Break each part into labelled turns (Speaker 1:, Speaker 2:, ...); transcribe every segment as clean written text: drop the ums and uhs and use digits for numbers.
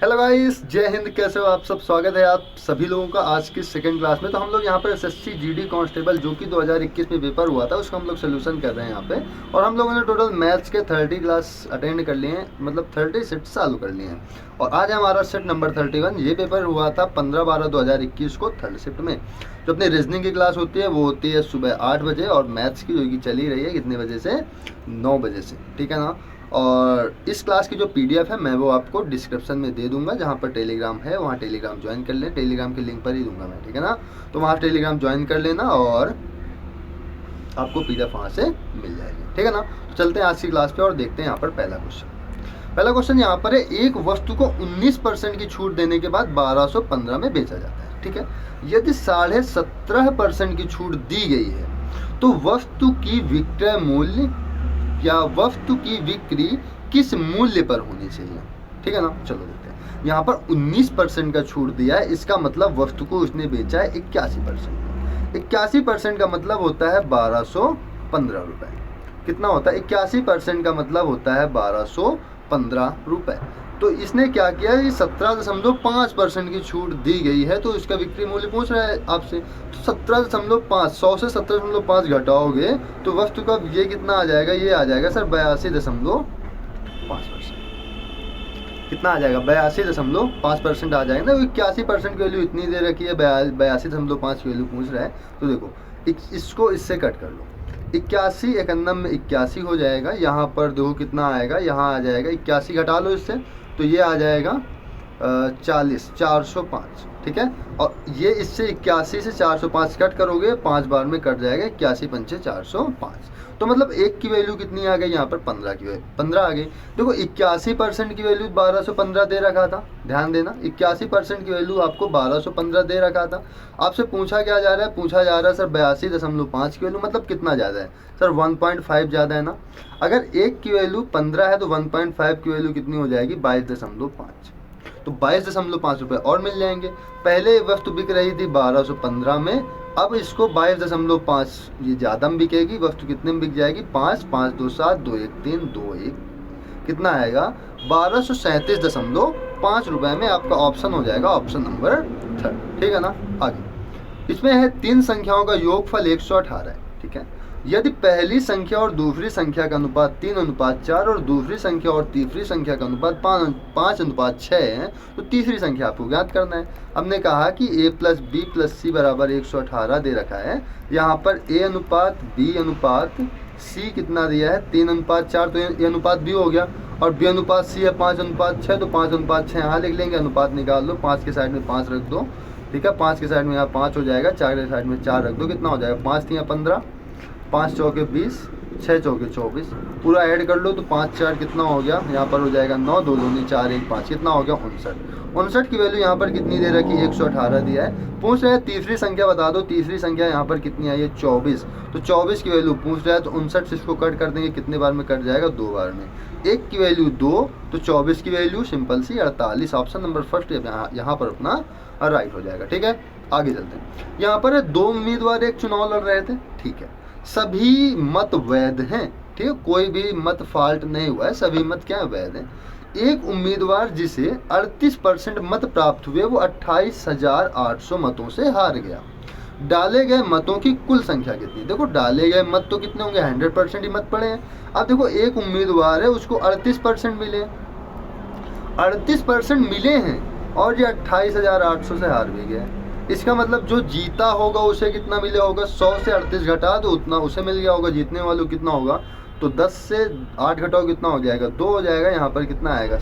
Speaker 1: Hello guys, जय हिंद। कैसे हो आप सब? स्वागत है आप सभी लोगों का आज की सेकंड क्लास में। तो हम लोग यहाँ पर एसएससी जीडी कांस्टेबल जो कि 2021 में पेपर हुआ था उसका हम लोग सोल्यूशन कर रहे हैं यहाँ पे। और हम लोगों ने टोटल मैथ्स के 30 क्लास अटेंड कर लिए हैं, मतलब 30 सेट चालू कर लिए हैं। और आज हमारा सेट नंबर 31। ये पेपर हुआ था 15/12/2021 को थर्ड शिफ्ट में। जो अपनी रीजनिंग की क्लास होती है वो होती है सुबह 8 बजे, और मैथ्स की जो कि चली रही है कितने बजे से? 9 बजे से, ठीक है ना। और इस क्लास की जो पीडीएफ है मैं वो आपको डिस्क्रिप्शन में दे दूंगा, जहाँ पर टेलीग्राम है वहाँ टेलीग्राम ज्वाइन कर लें। टेलीग्राम के लिंक पर ही दूंगा मैं, ठीक है ना। तो वहाँ टेलीग्राम ज्वाइन कर लेना और आपको पीडीएफ वहाँ से मिल जाएगी, ठीक है ना। तो चलते हैं आज की क्लास पे और देखते हैं यहाँ पर पहला क्वेश्चन यहाँ पर है, एक वस्तु को 19% की छूट देने के बाद 1215 में बेचा जाता है, ठीक है। यदि 17.5% की छूट दी गई है तो वस्तु की विक्रय मूल्य या वस्तु की बिक्री किस मूल्य पर होनी चाहिए, ठीक है ना। चलो देखते हैं। यहाँ पर 19% का छूट दिया है, इसका मतलब वस्तु को उसने बेचा है 81%। 81% का मतलब होता है 1215 रुपए। कितना होता है? 81% का मतलब होता है 1215 रुपए। तो इसने क्या किया कि 17.5% की छूट दी गई है, तो इसका बिक्री मूल्य पूछ रहा है आपसे। तो 17.5, 100 से 17.5 घटाओगे तो वस्तु का ये कितना आ जाएगा? ये आ जाएगा सर 82.5%। कितना आ जाएगा? 82.5% आ जाएगा ना। 81% की वैल्यू इतनी दे रखी है, 82.5 की वैल्यू पूछ रहा है। तो देखो इसको इससे कट कर लो। 81 51 में 81 हो जाएगा। यहाँ पर देखो कितना आएगा, यहाँ आ जाएगा 81 घटा लो इससे, तो ये आ जाएगा 405, ठीक है। और ये इससे 81 से 405 कट करोगे, 5 बार में कट जाएगा। 81 पंचे 405, तो मतलब एक की वैल्यू कितनी आ गई? यहाँ पर 15 की वैल्यू 15 आ गई। देखो 81% की वैल्यू 1215 दे रखा था, ध्यान देना। 81% की वैल्यू आपको 1215 दे रखा था। आपसे पूछा क्या जा रहा है? पूछा जा रहा है सर 82.5 की वैल्यू, मतलब कितना ज़्यादा है सर? 1.5 ज़्यादा है ना। अगर एक की वैल्यू 15 है तो 1.5 की वैल्यू कितनी हो जाएगी? 22.5। तो 22.5 रुपये और मिल जाएंगे। पहले वस्तु बिक रही थी 1215 में, अब इसको 22.5 ये ज़्यादा में बिकेगी। वस्तु कितने में बिक जाएगी? 5 5 2 7 2 1 3 2 1, कितना आएगा? 1237.5 रुपये में आपका ऑप्शन हो जाएगा, ऑप्शन नंबर 3, ठीक है ना। आगे इसमें है 3 संख्याओं का योगफल 118 है, ठीक है। यदि पहली संख्या और दूसरी संख्या का अनुपात 3:4 और दूसरी संख्या और तीसरी संख्या का अनुपात 5:6 है, तो तीसरी संख्या आपको ज्ञात करना है। हमने कहा कि a + b + c = 118 दे रखा है। यहाँ पर a अनुपात b अनुपात c कितना दिया है? 3:4, तो ये अनुपात b हो गया। और b अनुपात c है 5:6, तो 5:6 यहाँ लिख लेंगे। अनुपात निकाल दो, 5 के साइड में 5 रख दो, ठीक है। 5 के साइड में यहाँ 5 हो जाएगा, 4 के साइड में 4 रख दो, कितना हो जाएगा? 5 3 15, 5 चौके 20, 6 चौके 24, पूरा ऐड कर लो तो 5 4 कितना हो गया? यहाँ पर हो जाएगा 9, 2 दूनी 4 1 5, कितना हो गया? 59 की वैल्यू यहाँ पर कितनी दे रखी है? 118 दिया है। पूछ रहा है तीसरी संख्या बता दो। तीसरी संख्या यहाँ पर कितनी आई है? 24। तो 24 की वैल्यू पूछ रहा है, तो 59 से इसको कट कर देंगे, कितने बार में कट जाएगा? 2 बार में। 1 की वैल्यू 2, तो 24 की वैल्यू सिंपल सी 48। ऑप्शन नंबर फर्स्ट यहाँ पर अपना राइट हो जाएगा, ठीक है। आगे चलते हैं। यहाँ पर 2 उम्मीदवार एक चुनाव लड़ रहे थे, ठीक है। सभी मत वैध हैं, ठीक है। कोई भी मत फॉल्ट नहीं हुआ है, सभी मत क्या है? वैध हैं। एक उम्मीदवार जिसे 38% मत प्राप्त हुए वो 28,800 मतों से हार गया। डाले गए मतों की कुल संख्या कितनी? देखो डाले गए मत तो कितने होंगे? 100% ही मत पड़े हैं। अब देखो एक उम्मीदवार है, उसको 38% मिले, 38% मिले हैं और ये 28,800 से हार भी गया। इसका मतलब जो जीता होगा उसे कितना मिले होगा? 100 से 38 घटा दो, उतना उसे मिल गया होगा। जीतने वालों कितना होगा? तो 10 से 8 घटाओ, कितना हो जाएगा? 2 हो जाएगा। यहाँ पर कितना आएगा?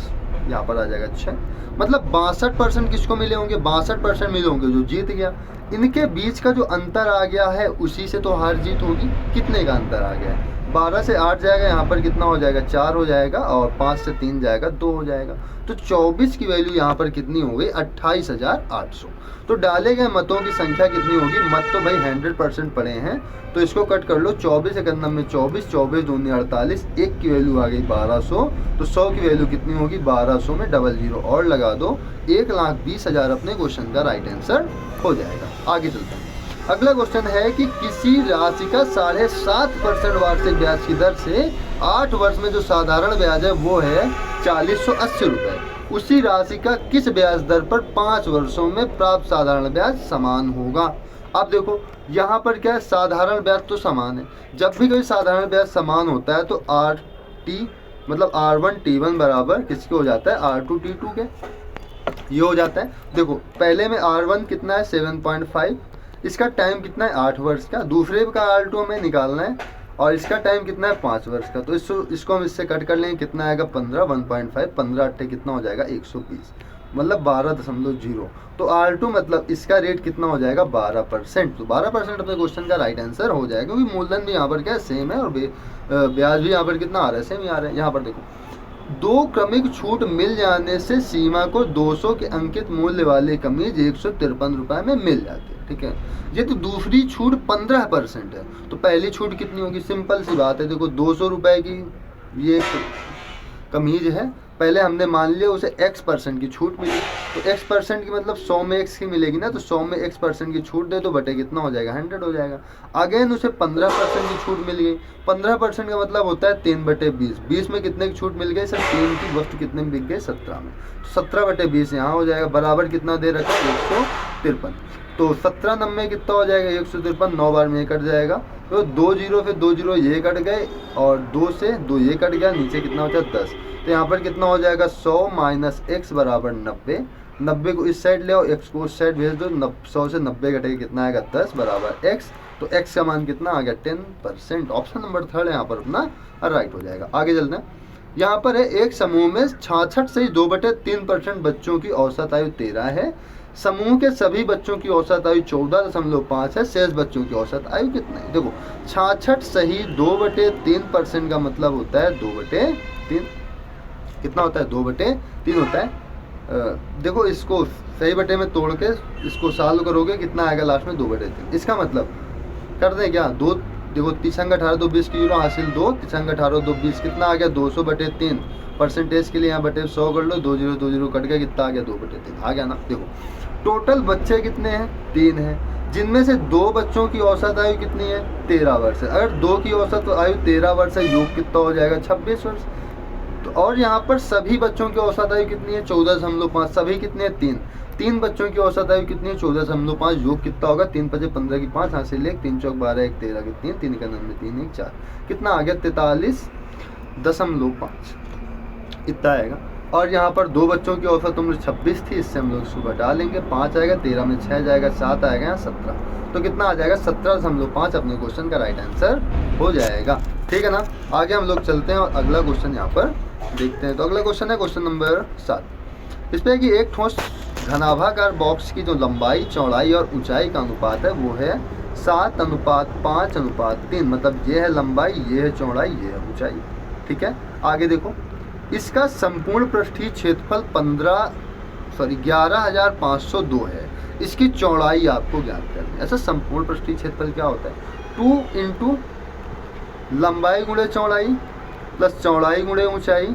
Speaker 1: यहाँ पर आ जाएगा 6। मतलब 62% किसको मिले होंगे? 62% मिले होंगे जो जीत गया। इनके बीच का जो अंतर आ गया है उसी से तो हार जीत होगी। कितने का अंतर आ गया है? 12 से 8 जाएगा, यहाँ पर कितना हो जाएगा? 4 हो जाएगा। और 5 से 3 जाएगा, 2 हो जाएगा। तो 24 की वैल्यू यहाँ पर कितनी हो गई? 28,800। तो डाले गए मतों की संख्या कितनी होगी? मत तो भाई 100% पड़े हैं, तो इसको कट कर लो। 24 एक में 24, 24 दूनी 48, 1 की वैल्यू आ गई 1200। तो 100 की वैल्यू कितनी होगी? 1200 में 00 और लगा दो, 1,20,000 अपने क्वेश्चन का राइट आंसर हो जाएगा। आगे चलते हैं। अगला क्वेश्चन है कि किसी राशि का 7.5% वार्षिक ब्याज की दर से 8 वर्ष में जो साधारण ब्याज है वो है 4,180 रुपये। उसी राशि का किस ब्याज दर पर 5 वर्षों में प्राप्त साधारण ब्याज समान होगा। अब देखो यहाँ पर क्या है, साधारण ब्याज तो समान है। जब भी कोई साधारण ब्याज समान होता है तो आर टी मतलब R1T1 बराबर किसके हो जाता है, R2T2 के। ये हो जाता है। देखो पहले में R1 कितना है 7.5, इसका टाइम कितना है 8 वर्ष का, दूसरे का R2 हमें निकालना है और इसका टाइम कितना है 5 वर्ष का। तो इसको हम इससे कट कर लेंगे, कितना आएगा 15, 1.5, 15 अट्ठे कितना हो जाएगा 120, मतलब 12.0। तो R2 मतलब इसका रेट कितना हो जाएगा 12%। तो 12% अपने क्वेश्चन का राइट आंसर हो जाएगा, क्योंकि मूलधन भी यहाँ पर क्या है सेम है और ब्याज भी यहाँ पर कितना आ रहा है सेम ही आ रहा है। यहाँ पर देखो 2 क्रमिक छूट मिल जाने से सीमा को 200 के अंकित मूल्य वाली कमीज 153 रुपये में मिल जाती है। ठीक है, ये तो दूसरी छूट 15% है, तो पहली छूट कितनी होगी, सिंपल सी बात है। देखो 200 रुपये की ये कमीज है, पहले हमने मान लिया उसे x% की छूट मिली, तो x% की मतलब 100 में x की मिलेगी ना, तो 100 में x% की छूट दे तो बटे कितना हो जाएगा 100 हो जाएगा। अगेन उसे 15% की छूट मिल गई, 15% का मतलब होता है 3/20, 20 में कितने की छूट मिल गई सर, 3 की वस्तु कितने में बिक गए 17 में, 17/20 यहाँ हो जाएगा, बराबर कितना दे रखा है 153। तो 17 नंबे कितना हो जाएगा 153, 9 बार में कट जाएगा, तो 2 जीरो फिर 2 जीरो ये कट गए और 2 से 2 ये कट गया, नीचे कितना हो जाएगा 10। तो यहाँ पर कितना हो जाएगा 100 माइनस x बराबर 90, 90 को इस साइड ले आओ, x को उस साइड भेज दो, 100 से 90 घटेगा कितना आएगा 10 बराबर x। तो x का मान कितना आ गया 10%। ऑप्शन नंबर 3 यहाँ पर अपना राइट हो जाएगा। आगे चलते हैं, यहाँ पर है एक समूह में 66 से 2/3% बच्चों की औसत आयु 13 है, समूह के सभी बच्चों की औसत आयु 14.5 है, शेष बच्चों की औसत आयु कितना है। देखो 66 सही 2/3% का मतलब होता है 2/3, कितना होता है 2/3 होता है। देखो इसको सही बटे में तोड़ के इसको सॉल्व करोगे कितना आएगा लास्ट में 2/3। इसका मतलब कर दें क्या, दो देखो 3×18 2 20 की 0 हासिल 2, 3×18 2 20 कितना आ गया 200/3, परसेंटेज के लिए यहाँ बटे 100 कर लो, 2 जीरो 2 जीरो कट गया, कितना आ गया 2/3 आ गया ना। देखो टोटल बच्चे कितने हैं 3 हैं, जिनमें से 2 बच्चों की औसत आयु कितनी है 13 वर्ष है। अगर 2 की औसत आयु 13 वर्ष है, योग कितना हो जाएगा 26 वर्ष। तो और यहाँ पर सभी बच्चों की औसत आयु कितनी है 14.5, सभी कितने हैं 3 बच्चों की औसत आयु कितनी है 14.5, योग कितना होगा 3 × 15 की 5 हासिल 1, 3 चौक 12 1 13 कितनी है 3 का 9 3 1 4, कितना आ गया 43.5 इतना आएगा। और यहाँ पर 2 बच्चों की औसत उम्र 26 थी, इससे हम लोग इसको घटा लेंगे, 5 आएगा, 13 में 6 जाएगा, 7 आएगा, यहाँ 17, तो कितना आ जाएगा 17.5 अपने क्वेश्चन का राइट आंसर हो जाएगा। ठीक है ना। आगे हम लोग चलते हैं और अगला क्वेश्चन यहाँ पर देखते हैं। तो अगला क्वेश्चन है क्वेश्चन नंबर 7। इस पर कि एक ठोस घनाभाकार बॉक्स की जो लंबाई चौड़ाई और ऊंचाई का अनुपात है वो है 7:5:3, मतलब ये है लंबाई, ये है चौड़ाई, ये है ऊंचाई। ठीक है, आगे देखो इसका संपूर्ण पृष्ठीय क्षेत्रफल 11,502 है, इसकी चौड़ाई आपको ज्ञात करनी है। ऐसा संपूर्ण पृष्ठीय क्षेत्रफल क्या होता है 2 × लंबाई गुणे चौड़ाई प्लस चौड़ाई गुणे ऊंचाई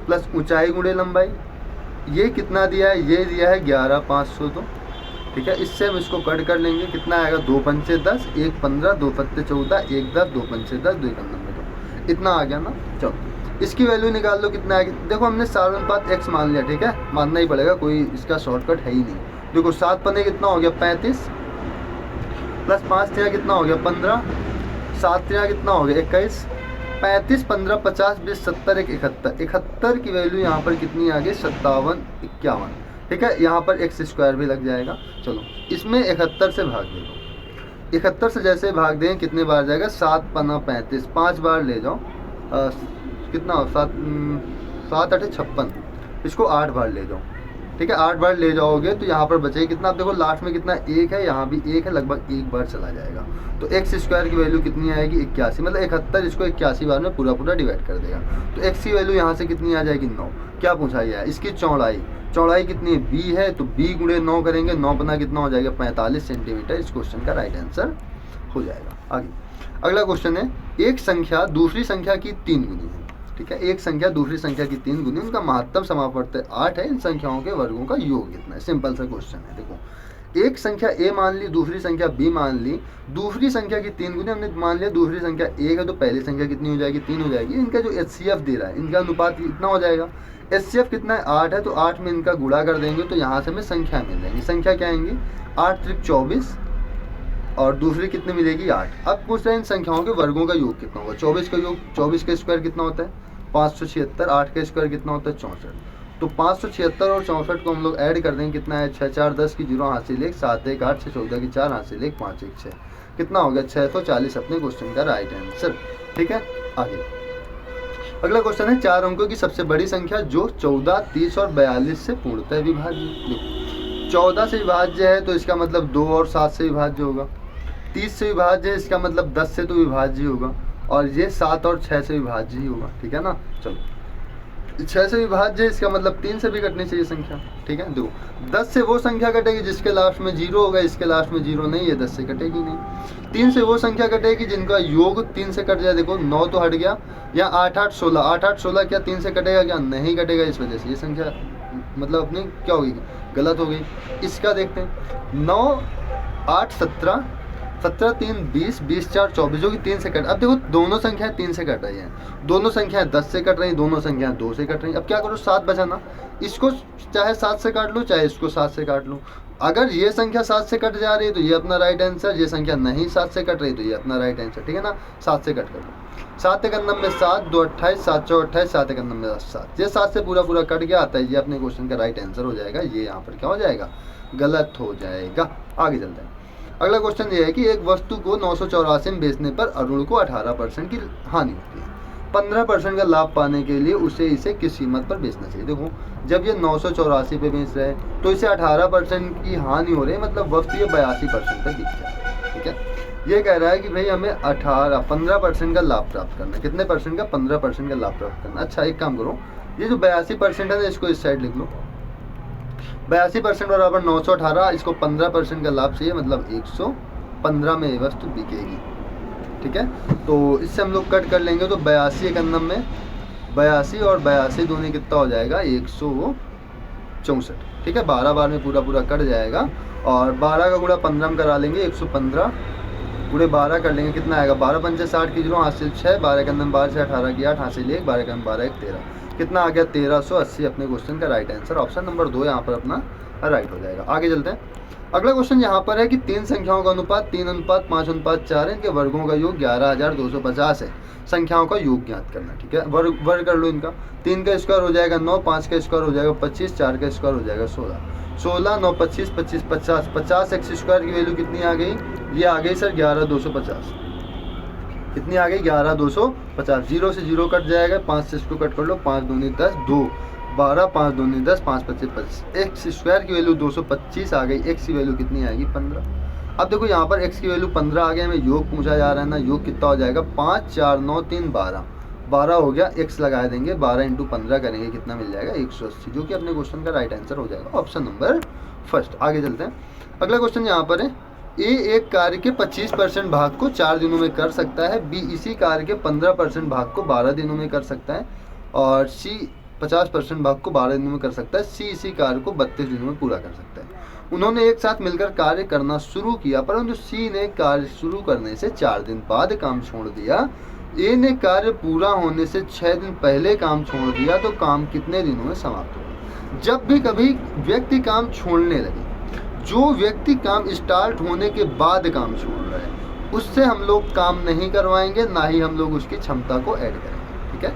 Speaker 1: प्लस ऊंचाई गुणे लंबाई। ये कितना दिया है, ये दिया है 11,502। ठीक है, इससे हम इसको कट कर लेंगे, कितना आएगा 2 पंचे 10, 1 15, 2 पत्ते 14, 1 10, 2 पंचे 10, 2 9, इतना आ गया ना। चलो इसकी वैल्यू निकाल लो, कितना आएगा। देखो हमने 7:x मान लिया, ठीक है, मानना ही पड़ेगा, कोई इसका शॉर्टकट है ही नहीं। देखो 7 पन्ने कितना हो गया 35 प्लस 5 3 कितना हो गया 15, 7 3 कितना हो गया 21, 35 15 50 20 70 1 71, 71 की वैल्यू यहाँ पर कितनी आ गई 57 51। ठीक है, यहाँ पर x² भी लग जाएगा। चलो इसमें 71 से भाग दे दो, 71 से जैसे भाग दें कितने बार जाएगा 7 पन्ना 35, 5 बार ले जाओ, कितना 7 8 56, इसको 8 बार ले जाओ। ठीक है, 8 बार ले जाओगे तो यहाँ पर बचेगा कितना, आप देखो लास्ट में कितना 1 है, यहाँ भी 1 है, लगभग 1 बार चला जाएगा। तो x² की वैल्यू कितनी आएगी 81, मतलब 71 इसको 81 बार में पूरा डिवाइड कर देगा। तो x की वैल्यू यहाँ से कितनी आ जाएगी 9। क्या पूछा गया है, इसकी चौड़ाई कितनी है b है, तो b गुणे 9 करेंगे, 9 पन्ना कितना हो जाएगा 45 सेंटीमीटर। इस क्वेश्चन का राइट आंसर हो जाएगा। आगे अगला क्वेश्चन है, एक संख्या दूसरी संख्या की 3 गुनी है। ठीक है, एक संख्या दूसरी संख्या की 3 गुनी, उनका महत्तम समापवर्त 8 है, इन संख्याओं के वर्गों का योग कितना है। सिंपल सा क्वेश्चन है। देखो एक संख्या a मान ली, दूसरी संख्या b मान ली, दूसरी संख्या की 3 गुनी, हमने मान लिया दूसरी संख्या 1 है तो पहली संख्या कितनी हो जाएगी 3 हो जाएगी। इनका जो HCF दे रहा है, इनका अनुपात कितना हो जाएगा, HCF कितना है 8 है, तो 8 में इनका गुणा कर देंगे तो यहाँ से हमें संख्या मिल जाएगी। संख्या क्या आएंगी 8 त्रिक 24 और दूसरी कितनी मिलेगी 8। अब पूछ रहे हैं इन संख्याओं के वर्गों का योग कितना होगा। 24 का योग 24 का स्क्वायर कितना होता है 576, 8 का स्क्वायर कितना होता है 64। तो 576 और 64 को हम लोग ऐड कर देंगे, कितना है 6 4 10 की 0 हासिल 1 7 1 8 6 14 की 4 हासिल 1 5 1 6, कितना हो गया 640 अपने क्वेश्चन का राइट आंसर। ठीक है, आगे अगला क्वेश्चन है 4 अंकों की सबसे बड़ी संख्या जो 14, 30 और 42 से पूर्णतः विभाज्य। 14 से विभाज्य है तो इसका मतलब 2 और 7 से विभाज्य होगा। 30 से विभाज्य है इसका मतलब 10 से तो विभाज्य ही होगा, और ये 7 और 6 से विभाज्य ही होगा। ठीक है ना, चलो 6 से विभाज्य है इसका मतलब 3 से भी कटनी चाहिए संख्या। ठीक है, देखो 10 से वो संख्या कटेगी जिसके लास्ट में 0 होगा, इसके लास्ट में 0 नहीं है, 10 से कटेगी नहीं। 3 से वो संख्या कटेगी जिनका योग 3 से कट जाए। देखो 9 तो हट गया, या 8 8 16, 8 8 16 क्या 3 से कटेगा, क्या नहीं कटेगा, इस वजह से ये संख्या मतलब अपनी क्या होगी, गलत हो गई। इसका देखते हैं 9 8 17, 17 3 20, 20 4 24 जो कि 3 से कट। अब देखो दोनों संख्याएं 3 से कट रही हैं, दोनों संख्याएं 10 से कट रही हैं, दोनों संख्याएं 2 से कट रही हैं। अब क्या करो 7 बचा ना, इसको चाहे 7 से काट लो चाहे इसको 7 से काट लो। अगर ये संख्या 7 से कट जा रही है तो ये अपना राइट आंसर, ये संख्या नहीं 7 से कट रही तो ये अपना राइट आंसर। ठीक है ना, 7 से कट कर लो। 7 1 9 7, 2 28, 7 4 28, 7 1 9 7, ये 7 से पूरा पूरा कट गया आता है, ये अपने क्वेश्चन का राइट आंसर हो जाएगा। ये यहाँ पर क्या हो जाएगा, गलत हो जाएगा। आगे चलते हैं। अगला क्वेश्चन ये है कि एक वस्तु को 984 में बेचने पर अरुण को 18% की हानि होती है। 15% का लाभ पाने के लिए उसे इसे किस कीमत पर बेचना चाहिए। देखो जब ये 984 पे बेच रहे हैं तो इसे 18% की हानि हो रही है, मतलब वस्तु ये 82% पर बिक जाए। ठीक है, ये कह रहा है कि भाई हमें 15% का लाभ प्राप्त करना है। कितने परसेंट का, 15% का लाभ प्राप्त करना। अच्छा एक काम करो, ये जो 82% है ना इसको इस साइड लिख लो। 82% बराबर 918, इसको 15% का लाभ चाहिए, मतलब 115 में ये वस्तु बिकेगी। ठीक है, तो इससे हम लोग कट कर लेंगे तो 82 1 9 में 82 और 82 दोनों कितना हो जाएगा 164। ठीक है, 12 बार में पूरा पूरा कट जाएगा, और 12 का गुणा 15 में करा लेंगे, 115 गुणे 12 कर लेंगे, कितना आएगा 12 पंचे 60 की 0 हासिल 6, 12 के अंदर 12 से 18 की 8 हासिल 1, 12 के अंदर 12 1 13, कितना आ गया 1380 अपने क्वेश्चन का राइट आंसर। ऑप्शन नंबर 2 यहाँ पर अपना राइट हो जाएगा। आगे चलते हैं। अगला क्वेश्चन यहाँ पर है कि 3 संख्याओं का अनुपात 3 अनुपात 5 अनुपात 4 है, इनके वर्गों का योग 11250 है। संख्याओं का योग ज्ञात करना। ठीक है, वर्ग कर लो इनका। 3 का स्क्वायर हो जाएगा 9, 5 का स्क्वायर हो जाएगा 25, 4 का स्क्वायर हो जाएगा 16, 16 9 25 25 50, 50 एक्स स्क्वायर की वैल्यू कितनी आ गई, ये आ गई सर 11250। कितनी आ गई 11250। 0 से 0 कट जाएगा, 5 से इसको कट कर लो, 5 दूनी 10, 2 12, 5 दूनी 10, 5 25 25। एक्स स्क्वायर की वैल्यू 225 आ गई, एक्स की वैल्यू कितनी आएगी 15। अब देखो यहाँ पर एक्स की वैल्यू 15 आ गया, हमें योग पूछा जा रहा है ना, योग कितना हो जाएगा 5 4 9 3 12, 12 हो गया, एक्स लगा देंगे, 12 इंटू 15 करेंगे, कितना मिल जाएगा 180, जो कि अपने क्वेश्चन का राइट आंसर हो जाएगा ऑप्शन नंबर फर्स्ट। आगे चलते हैं। अगला क्वेश्चन यहाँ पर है ए एक कार्य के 25% भाग को 4 दिनों में कर सकता है, बी इसी कार्य के 15% भाग को 12 दिनों में कर सकता है, और सी 50% भाग को 12 दिनों में कर सकता है, सी इसी कार्य को 32 दिनों में पूरा कर सकता है। उन्होंने एक साथ मिलकर कार्य करना शुरू किया, परंतु सी ने कार्य शुरू करने से 4 दिन बाद काम छोड़ दिया। ए ने कार्य पूरा होने से 6 दिन पहले काम छोड़ दिया, तो काम कितने दिनों में समाप्त होगा। जब भी कभी व्यक्ति काम छोड़ने लगे, जो व्यक्ति काम स्टार्ट होने के बाद काम छोड़ रहा है उससे हम लोग काम नहीं करवाएंगे, ना ही हम लोग उसकी क्षमता को ऐड करेंगे। ठीक है,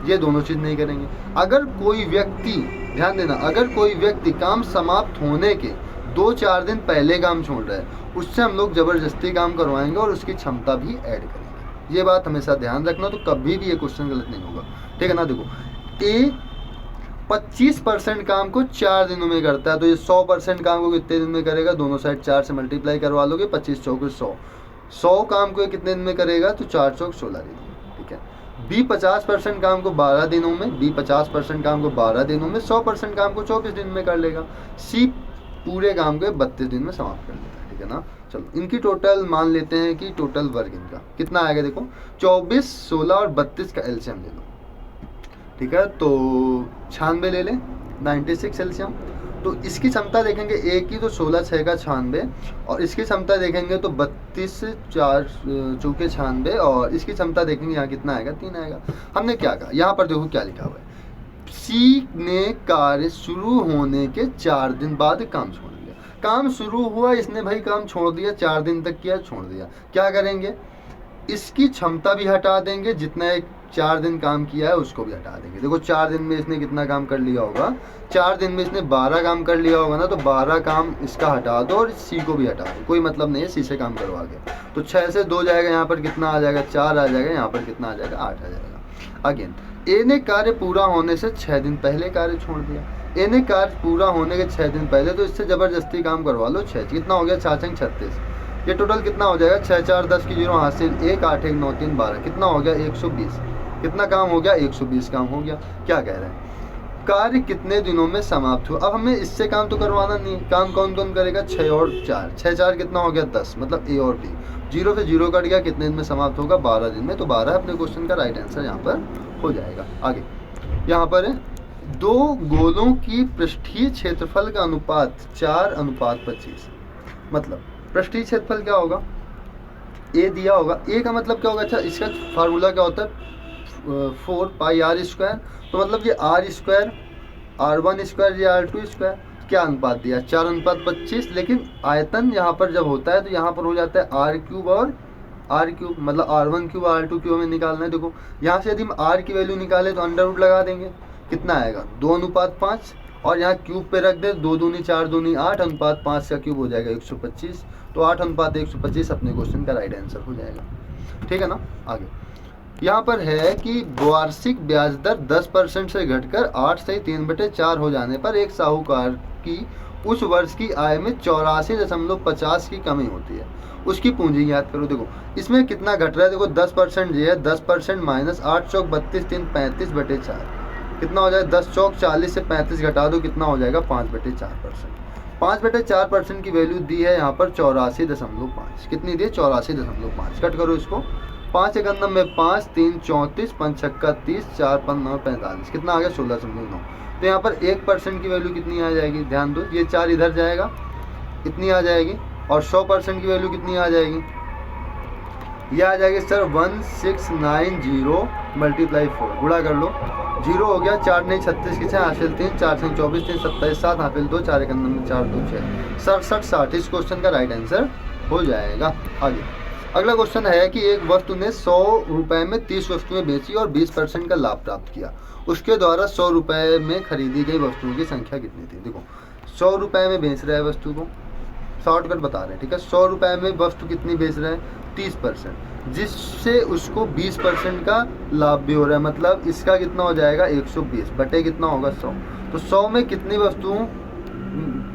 Speaker 1: ये दोनों चीज़ नहीं करेंगे। अगर कोई व्यक्ति, ध्यान देना, अगर कोई व्यक्ति काम समाप्त होने के 2-4 दिन पहले काम छोड़ रहा है, उससे हम लोग ज़बरदस्ती काम करवाएंगे और उसकी क्षमता भी ऐड करेंगे। ये बात हमेशा ध्यान रखना, तो कभी भी ये क्वेश्चन गलत नहीं होगा। ठीक है ना, देखो ए 25% काम को 4 दिनों में करता है, तो ये 100% काम को कितने दिन में करेगा, दोनों साइड 4 से मल्टीप्लाई करवा लोगे, 25 चौके 100, 100 काम को कितने दिन में करेगा, तो 4 चौक 16 दिन। ठीक है, बी 50% काम को 12 दिनों में, बी 50% काम को 12 दिनों में, 100% काम को 24 दिन में कर लेगा, सी पूरे काम को 32 दिन में समाप्त कर लेगा। ठीक है ना, चलो इनकी टोटल मान लेते हैं कि टोटल वर्ग इनका कितना आएगा। देखो 24, 16 और 32 का एलसीएम ले लो। ठीक है, तो 96 ले लें, 96 एलसीएम। तो इसकी क्षमता देखेंगे ए की, तो 16 6 का 96, और इसकी क्षमता देखेंगे तो 32 4 चौके 96, और इसकी क्षमता देखेंगे यहाँ कितना आएगा 3 आएगा। हमने क्या कहा, यहाँ पर देखो क्या लिखा हुआ है, सी ने कार्य शुरू होने के 4 दिन बाद काम छोड़ दिया। काम शुरू हुआ, इसने भाई काम छोड़ दिया, 4 दिन तक किया, छोड़ दिया। क्या करेंगे, इसकी क्षमता भी हटा देंगे, जितना एक 4 दिन काम किया है उसको भी हटा देंगे। देखो 4 दिन में इसने कितना काम कर लिया होगा, 4 दिन में इसने 12 काम कर लिया होगा ना, तो 12 काम इसका हटा दो और सी को भी हटा दो, कोई मतलब नहीं है सी से काम करवा के। तो 6 से 2 जाएगा, यहाँ पर कितना आ जाएगा, 4 आ जाएगा, यहाँ पर कितना आ जाएगा, 8 आ जाएगा। अगेन ए ने कार्य पूरा होने से 6 दिन पहले कार्य छोड़ दिया। ए ने कार्य पूरा होने के 6 दिन पहले, तो इससे जबरदस्ती काम करवा लो। 6 कितना हो गया, 4 36, ये टोटल कितना हो जाएगा, 6 4 10 की 0 हासिल 1 8 1 9 3 12, कितना हो गया 120। कितना काम हो गया, 120 काम हो गया। क्या कह रहे हैं, कार्य कितने दिनों में समाप्त हुआ। अब हमें इससे काम तो करवाना नहीं है, काम कौन कौन करेगा, 6 और 4, 6 4 कितना हो गया 10, मतलब ए और बी। 0 से 0 कट गया, कितने दिन में समाप्त होगा, 12 दिन में। तो 12 अपने क्वेश्चन का राइट आंसर यहाँ पर हो जाएगा। आगे यहाँ पर है 2 गोलों की पृष्ठीय क्षेत्रफल का अनुपात 4:25, मतलब पृष्ठीय क्षेत्रफल क्या होगा, ए दिया होगा। ए का मतलब क्या होगा, अच्छा इसका फार्मूला क्या होता है, 4 पाई आर स्क्वायर। तो मतलब ये आर स्क्वायर, R1 स्क्वायर, ये R2 स्क्वायर। क्या अनुपात दिया, 4:25। लेकिन आयतन यहाँ पर जब होता है तो यहाँ पर हो जाता है R³ और R³, मतलब R1³ R2³ हमें निकालना है। देखो यहाँ से यदि हम R की वैल्यू निकाले तो अंडर रूट लगा देंगे, कितना आएगा 2:5, और यहाँ क्यूब पे रख दे, 2 दूनी 4 दूनी 8, अनुपात 5 का क्यूब हो जाएगा 125। तो 8:125 अपने क्वेश्चन का राइट आंसर हो जाएगा। ठीक है ना। आगे यहाँ पर है कि वार्षिक ब्याज दर 10% से घटकर 8 से 3/4 हो जाने पर एक साहूकार की उस वर्ष की आय में 84.50 की कमी होती है, उसकी पूंजी याद करो। देखो इसमें कितना घट रहा है, देखो 10% ये है, 10% माइनस 8 चौक 32 3 35/4, कितना हो जाएगा 10 चौक 40 से 35 घटा दो, कितना हो जाएगा 5/4%। 5/4% की वैल्यू दी है यहाँ पर 84.5, कितनी दी है 84.5। कट करो इसको, 5 एक अंदर में 5 3 34 5 छक्का 30 4 5 9 45, कितना आ गया 16.9। तो यहाँ पर 1% की वैल्यू कितनी आ जाएगी, ध्यान दो, ये 4 इधर जाएगा, इतनी आ जाएगी, और 100% की वैल्यू कितनी आ जाएगी, ये आ जाएगी सर 1690 × 4, गुणा कर लो, 0 हो गया, 4 नहीं 36 की 6 हासिल 3, 4 से 24 3 27 7 हासिल 2, 4 एक अंदर में 4 2 6, 67 60 इस क्वेश्चन का राइट आंसर हो जाएगा। आगे अगला क्वेश्चन है कि एक वस्तु ने 100 रुपए में 30 वस्तुएं बेची और 20% का लाभ प्राप्त किया, उसके द्वारा 100 रुपए में खरीदी गई वस्तुओं की संख्या कितनी थी। देखो 100 रुपए में बेच रहा है वस्तु को, शॉर्टकट बता रहे हैं, ठीक है। 100 रुपए में वस्तु कितनी बेच रहा है, 30%, जिससे उसको 20% का लाभ भी हो रहा है, मतलब इसका कितना हो जाएगा 120 बटे कितना होगा 100। तो 100 में कितनी वस्तुओं,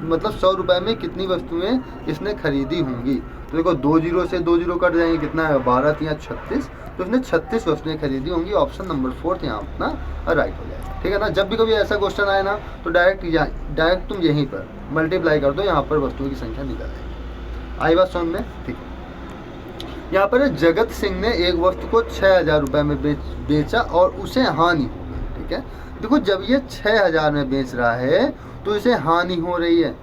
Speaker 1: मतलब 100 रुपए में कितनी वस्तुएं इसने खरीदी होंगी। तो देखो 2 0 से 2 0 कट जाएंगे, कितना है 12 3 36, तो इसने 36 वस्तुएं खरीदी होंगी। ऑप्शन नंबर 4 यहाँ अपना राइट हो जाएगा। ठीक है ना। जब भी कभी ऐसा क्वेश्चन आए ना तो डायरेक्ट तुम यहीं पर मल्टीप्लाई कर दो, यहाँ पर वस्तुओं की संख्या निकल आएगी। आई बात समझ में, ठीक है। यहाँ पर जगत सिंह ने एक वस्तु को 6000 रुपये में बेचा और उसे हानि हो गई। ठीक है, देखो जब ये 6000 में बेच रहा है तो इसे हानि हो रही है।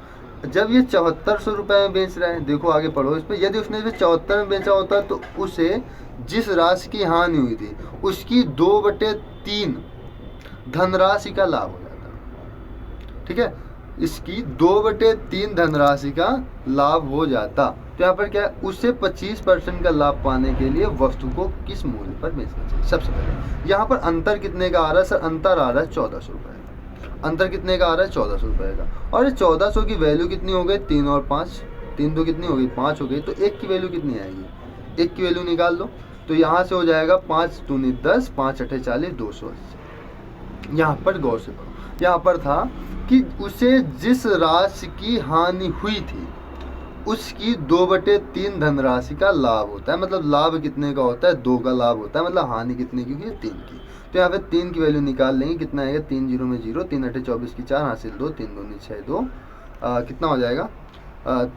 Speaker 1: जब ये 7400 रुपये में बेच रहा है, देखो आगे पढ़ो इस पर, यदि उसने इसे 74 में बेचा होता तो उसे जिस राशि की हानि हुई थी उसकी 2/3 धनराशि का लाभ हो जाता। ठीक है, इसकी 2/3 धनराशि का लाभ हो जाता। तो यहाँ पर क्या है, उससे 25% का लाभ पाने के लिए वस्तु को किस मूल्य पर बेचना चाहिए। सबसे पहले यहाँ पर अंतर कितने का आ रहा है सर, अंतर आ रहा है 1400 रुपये। अंतर कितने का आ रहा है 1400 रुपये का, और ये 1400 की वैल्यू कितनी हो गई 3 और 5, 3 तो कितनी हो गई 5 हो गई, तो 1 की वैल्यू कितनी आएगी, 1 की वैल्यू निकाल दो। तो यहाँ से हो जाएगा 5 दूनी 10, 5 8 40, 280। यहाँ पर गौर से पढ़ो, यहाँ पर था कि उसे जिस राशि की हानि हुई थी उसकी 2/3 धनराशि का लाभ होता है। मतलब लाभ कितने का होता है, 2 का लाभ होता है, मतलब हानि कितने की हुई है 3 की। तो यहाँ पे 3 की वैल्यू निकाल लेंगे, कितना आएगा 3 0 में 0, 3 8 24 की 4 हासिल 2, 3 2 6 2, कितना हो जाएगा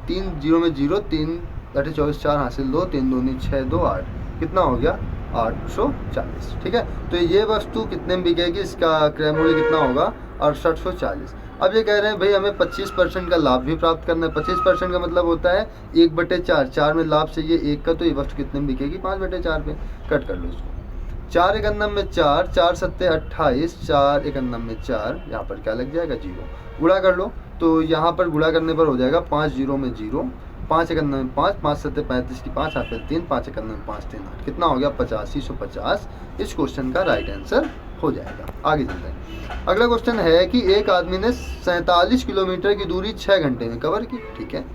Speaker 1: 3 0 में 0, 3 8 24 4 हासिल 2, 3 2 6 2 8, कितना हो गया 840। ठीक है, तो ये वस्तु कितने में बिकेगी, इसका क्रय मूल्य कितना होगा 6840। अब ये कह रहे हैं भाई हमें 25% का लाभ भी प्राप्त करना है। 25% का मतलब होता है 1/4, 4 में लाभ चाहिए 1 का, तो ये वस्तु कितने में बिकेगी 5/4 पे। कट कर लो इसको, 4 एक अन्नम में 4, 4 सत्ते 28, 4 एक अन्नम में 4, यहाँ पर क्या लग जाएगा 0, गुणा कर लो तो यहाँ पर गुणा करने पर हो जाएगा 5 0 में 0, 5 एक अन्नम में 5, 5 सत्ते 35 की 5, हाथ 3, 5 एक अन्नम में 5 3 8, कितना हो गया 8550। इस क्वेश्चन का राइट आंसर हो जाएगा। आगे चलते हैं। अगला क्वेश्चन है कि एक आदमी ने 47 किलोमीटर की दूरी 6 घंटे में कवर की, ठीक है।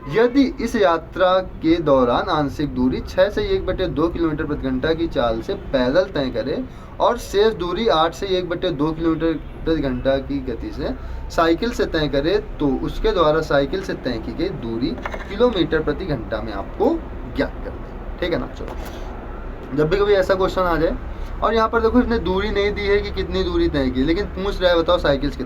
Speaker 1: यदि इस यात्रा के दौरान आंशिक दूरी 6 से 1/2 किलोमीटर प्रति घंटा की चाल से पैदल तय करे और शेष दूरी 8 से 1/2 किलोमीटर प्रति घंटा की गति से साइकिल से तय करे, तो उसके द्वारा साइकिल से तय की गई दूरी किलोमीटर प्रति घंटा में आपको ज्ञात कर दें, ठीक है ना। चलो, जब भी कभी ऐसा क्वेश्चन आ जाए और यहाँ पर देखो इसने दूरी नहीं दी है कि कितनी दूरी तय की, लेकिन पूछ रहा है बताओ साइकिल से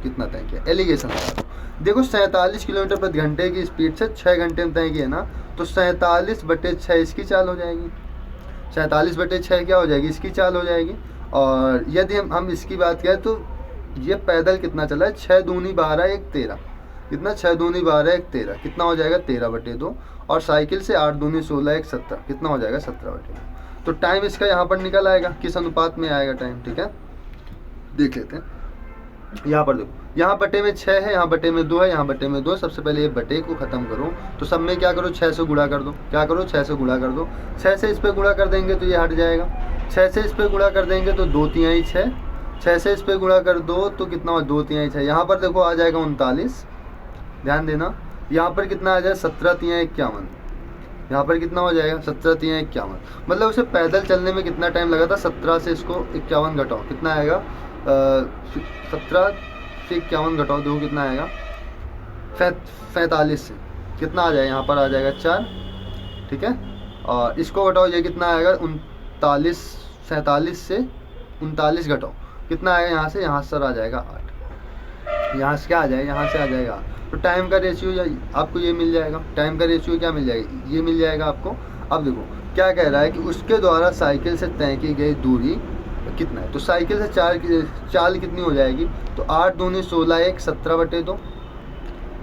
Speaker 1: कितना तय किया, एलिगेशन लगा दो। देखो 47 किलोमीटर प्रति घंटे की स्पीड से 6 घंटे में तय किया ना, तो 47/6 इसकी चाल हो जाएगी, 47/6 क्या हो जाएगी, इसकी चाल हो जाएगी। और यदि हम इसकी बात करें तो ये पैदल कितना चला है, 6 दूनी 12 1 13, कितना 6 दूनी 12 1 13, कितना हो जाएगा 13/2, और साइकिल से 8 दूनी 16 1 17, कितना हो जाएगा 17/2। तो टाइम इसका यहाँ पर निकल आएगा, किस अनुपात में आएगा टाइम, ठीक है, देख लेते हैं। यहाँ पर देखो, यहाँ बटे में 6 है, यहाँ बटे में 2 है, यहाँ बटे में 2। सबसे पहले ये बटे को खत्म करो, तो सब में क्या करो 6 से गुणा कर दो, क्या करो 6 से गुणा कर दो, 6 से इस पे गुणा कर देंगे तो ये हट जाएगा, 6 से इस पे गुणा कर देंगे तो 2 तिहाई 6, 6 से इस पे गुणा कर दो तो कितना हो 2 तिहाई 6, यहाँ पर देखो आ जाएगा 39, ध्यान देना, यहाँ पर कितना आ जाए 17 तिहाई 51, यहाँ पर कितना हो जाएगा 17 तिहाई 51, मतलब उसे पैदल चलने में कितना टाइम लगा था, 17 से इसको 51 घटाओ, कितना आएगा 17 से 51 घटाओ, देखो कितना आएगा 45 से कितना आ जाएगा, यहाँ पर आ जाएगा 4, ठीक है। और इसको घटाओ, ये कितना आएगा 39, 47 से 39 घटाओ, कितना आएगा यहाँ से आ जाएगा 8, यहाँ से क्या आ जाएगा, यहाँ से आ जाएगा 8। तो टाइम का रेशियो आपको ये मिल जाएगा, टाइम का रेशियो क्या मिल जाएगा, ये मिल जाएगा आपको। अब देखो क्या कह रहा है कि उसके द्वारा साइकिल से तय की गई दूरी कितना है, तो साइकिल से चाल कितनी हो जाएगी, तो 8 दूनी 16 1 17/2,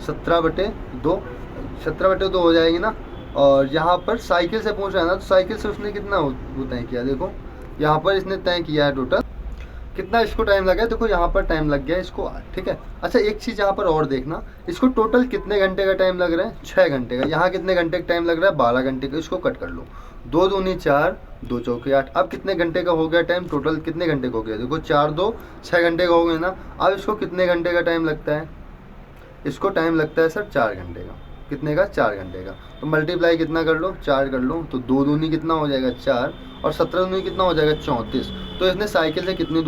Speaker 1: 17/2, 17/2 हो जाएगी ना। और यहाँ पर साइकिल से पूछ रहा है ना, तो साइकिल से उसने कितना वो तय किया, देखो यहाँ पर इसने तय किया है टोटल कितना, इसको टाइम लगा है, देखो यहाँ पर टाइम लग गया इसको 8, ठीक है। अच्छा एक चीज़ यहाँ पर और देखना, इसको टोटल कितने घंटे का टाइम लग रहा है, 6 घंटे का। यहाँ कितने घंटे का टाइम लग रहा है, 12 घंटे का। इसको कट कर लो, 2 दूनी 4, 2 चौके 8। अब कितने घंटे का हो गया टाइम, टोटल कितने घंटे का हो गया, देखो 4 2 6 घंटे का हो गया ना। अब इसको कितने घंटे का टाइम लगता है, इसको टाइम लगता है सर 4 घंटे का, कितने का 4 घंटे का। तो मल्टीप्लाई कितना कर लो, 4 कर लो, तो 2 दूनी कितना हो जाएगा 4, और 17 दूनी कितना हो जाएगा 34। तो इसने साइकिल से कितनी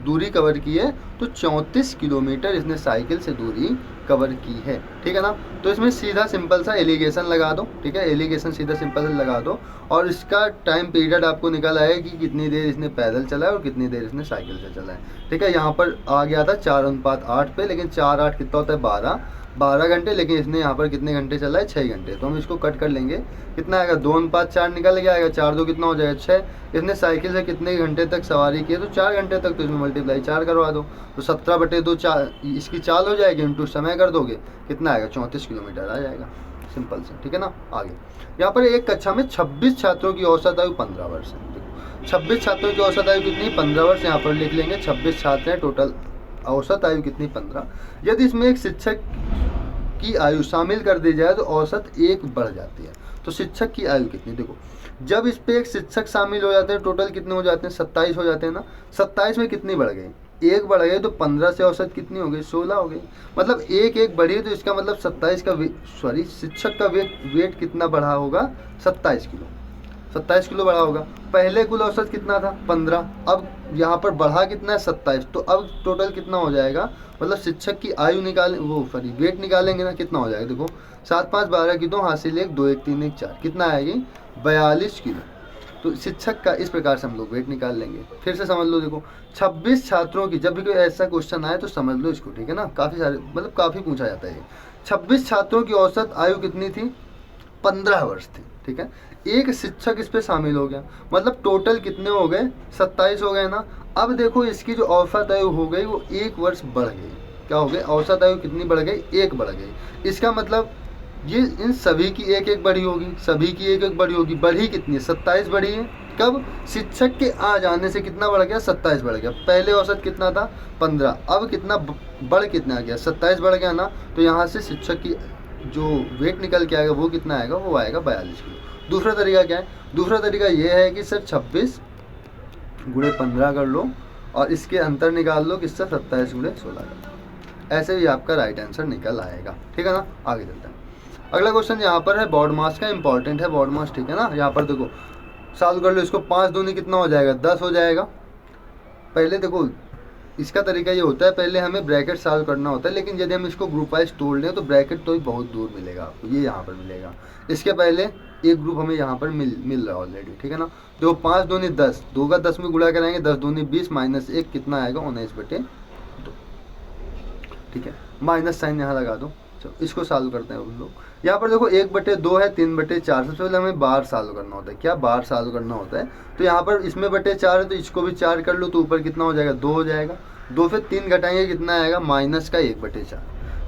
Speaker 1: दूरी कवर की है, तो 34 किलोमीटर इसने साइकिल से दूरी कवर की है, ठीक है ना। तो इसमें सीधा सिंपल सा एलिगेशन लगा दो, ठीक है, एलिगेशन सीधा सिंपल सा लगा दो, और इसका टाइम पीरियड आपको निकल आएगा कि कितनी देर इसने पैदल चला है और कितनी देर इसने साइकिल से चला है, ठीक है। यहाँ पर आ गया था 4:8 पे, लेकिन 4 8 कितना होता है 12 घंटे, लेकिन इसने यहाँ पर कितने घंटे चला है 6 घंटे। तो हम इसको कट कर लेंगे, कितना आएगा 2:4 निकल के आएगा, 4 2 कितना हो जाएगा 6। इसने साइकिल से कितने घंटे तक सवारी की है, तो 4 घंटे तक, तो इसमें मल्टीप्लाई 4 करवा दो, तो 17/2 4 इसकी चाल हो जाएगी, इंटू समय कर दोगे, कितना आएगा 34 किलोमीटर आ जाएगा, सिंपल से, ठीक है ना। आगे यहाँ पर एक कक्षा में 26 छात्रों की औसत आयु 15 वर्ष है। देखो 26 छात्रों की औसत आयु कितनी, 15 वर्ष। यहाँ पर लिख लेंगे 26 छात्र हैं, टोटल औसत आयु कितनी 15। यदि इसमें एक शिक्षक की आयु शामिल कर दी जाए तो औसत 1 बढ़ जाती है। तो शिक्षक की आयु कितनी, देखो जब इस पे एक शिक्षक शामिल हो जाते हैं, टोटल कितने हो जाते हैं 27 हो जाते हैं ना। 27 में कितनी बढ़ गई, 1 बढ़ गई, तो 15 से औसत कितनी हो गई 16 हो गई, मतलब 1 बढ़ी, तो इसका मतलब 27 का शिक्षक का वेट कितना बढ़ा होगा 27 किलो, 27 किलो बढ़ा होगा। पहले कुल औसत कितना था 15, अब यहाँ पर बढ़ा कितना है 27, तो अब टोटल कितना हो जाएगा, मतलब शिक्षक की आयु वेट निकालेंगे ना, कितना हो जाएगा, देखो 7 5 12 की 2 हासिल 1 2 1 3 1 4, कितना आएगी 42 किलो। तो शिक्षक का इस प्रकार से हम लोग वेट निकाल लेंगे। फिर से समझ लो, देखो 26 छात्रों की, जब भी कोई ऐसा क्वेश्चन आए तो समझ लो इसको, ठीक है ना, काफ़ी सारे मतलब काफ़ी पूछा जाता है। 26 छात्रों की औसत आयु कितनी थी 15 वर्ष थी, ठीक है। एक शिक्षक इस पे शामिल हो गया, मतलब टोटल कितने हो गए 27 हो गए ना। अब देखो इसकी जो औसत आयु हो गई वो 1 वर्ष बढ़ गई, क्या हो गई औसत आयु कितनी बढ़ गई 1 बढ़ गई। इसका मतलब ये इन सभी की 1 1 बढ़ी होगी, सभी की 1 1 बढ़ी होगी। बढ़ी कितनी है 27 बढ़ी है, कब? शिक्षक के आ जाने से कितना बढ़ गया? 27 बढ़ गया। पहले औसत कितना था? 15। अब कितना बढ़ कितना गया? 27 बढ़ गया ना। तो यहाँ से शिक्षक की जो वेट निकल के आएगा वो कितना आएगा? वो आएगा 42 किलो। दूसरा तरीका क्या है? दूसरा तरीका ये है कि सर 26 गुणे 15 कर लो और इसके अंतर निकाल लो किससे? 27 गुणे 16 कर लो। ऐसे भी आपका राइट आंसर निकल आएगा। ठीक है ना। आगे चलते हैं। अगला क्वेश्चन यहाँ पर है बॉड मास का, इंपॉर्टेंट है बॉड मास। ठीक है ना। यहाँ पर देखो सॉल्व कर लो इसको। 5 दूनी कितना हो जाएगा? 10 हो जाएगा। पहले देखो इसका तरीका ये होता है, पहले हमें ब्रैकेट सॉल्व करना होता है, लेकिन यदि हम इसको ग्रुप वाइज तोड़ लें तो ब्रैकेट तो ही बहुत दूर मिलेगा आपको, ये यहाँ पर मिलेगा। इसके पहले एक ग्रुप हमें यहाँ पर मिल रहा है ऑलरेडी। ठीक है ना। देखो 5 दूनी 10, 2 का 10 में गुणा कराएंगे, 10 दूनी 20 माइनस 1 कितना आएगा? 19/2। ठीक है। माइनस साइन यहाँ लगा दो। चलो इसको सॉल्व करते हैं हम लोग। यहाँ पर देखो 1/2 है, 3/4। सबसे पहले हमें बार सॉल्व करना होता है। क्या? बार सॉल्व करना होता है। तो यहाँ पर इसमें /4 है तो इसको भी 4 कर लो तो ऊपर कितना हो जाएगा? 2 हो जाएगा। 2 से 3 घटाएंगे कितना आएगा? माइनस का 1/4।